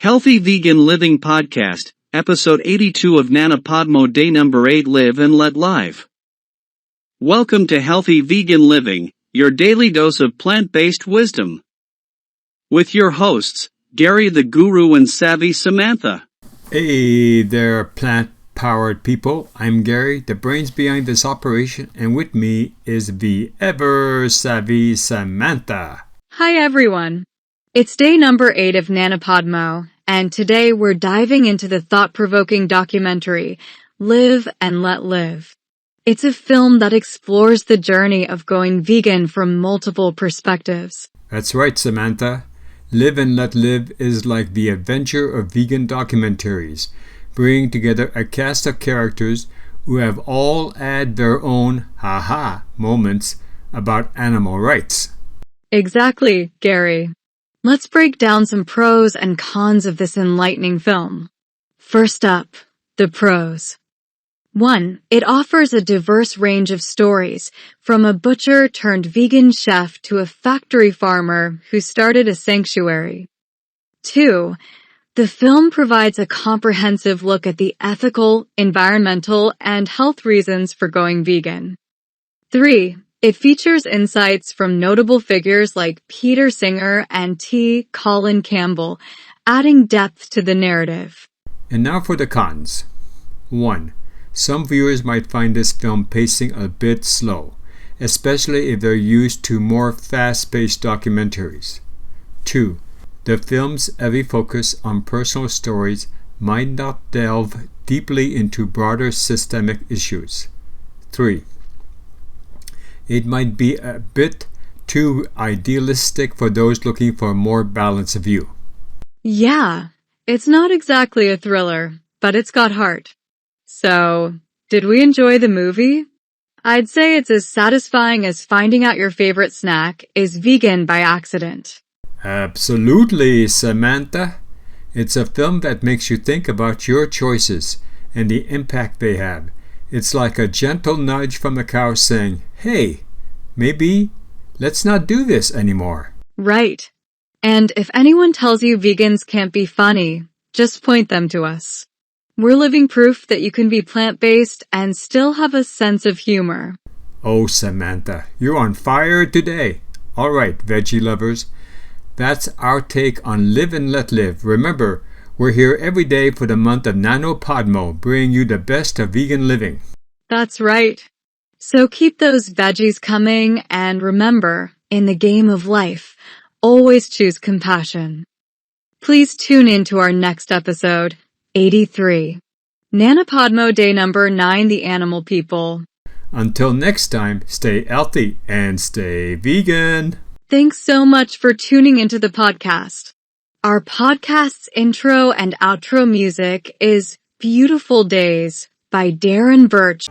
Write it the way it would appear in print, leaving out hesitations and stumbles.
Healthy Vegan Living Podcast, Episode 82 of NaNoPodMo Day Number 8 Live and Let Live. Welcome to Healthy Vegan Living, your daily dose of plant-based wisdom. With your hosts, Gary the Guru and Savvy Samantha. Hey there, plant-powered people. I'm Gary, the brains behind this operation, and with me is the ever-savvy Samantha. Hi everyone. It's day number 8 of NaNoPodMo, and today we're diving into the thought-provoking documentary, Live and Let Live. It's a film that explores the journey of going vegan from multiple perspectives. That's right, Samantha. Live and Let Live is like the adventure of vegan documentaries, bringing together a cast of characters who have all had their own ha-ha moments about animal rights. Exactly, Gary. Let's break down some pros and cons of this enlightening film. First up, the pros. 1. It offers a diverse range of stories, from a butcher turned vegan chef to a factory farmer who started a sanctuary. 2. The film provides a comprehensive look at the ethical, environmental, and health reasons for going vegan. 3. It features insights from notable figures like Peter Singer and Colin Campbell, adding depth to the narrative. And now for the cons. 1. Some viewers might find this film pacing a bit slow, especially if they're used to more fast-paced documentaries. 2. The film's heavy focus on personal stories might not delve deeply into broader systemic issues. 3. It might be a bit too idealistic for those looking for a more balanced view. Yeah, it's not exactly a thriller, but it's got heart. So, did we enjoy the movie? I'd say it's as satisfying as finding out your favorite snack is vegan by accident. Absolutely, Samantha. It's a film that makes you think about your choices and the impact they have. It's like a gentle nudge from the cow saying, "Hey, maybe let's not do this anymore." Right. And if anyone tells you vegans can't be funny, just point them to us. We're living proof that you can be plant-based and still have a sense of humor. Oh, Samantha, you're on fire today. All right, veggie lovers. That's our take on Live and Let Live. Remember, we're here every day for the month of NaNoPodMo, bringing you the best of vegan living. That's right. So keep those veggies coming, and remember, in the game of life, always choose compassion. Please tune in to our next episode, 83. NaNoPodMo Day Number 9, The Animal People. Until next time, stay healthy and stay vegan. Thanks so much for tuning into the podcast. Our podcast's intro and outro music is Beautiful Days by Darren Birch.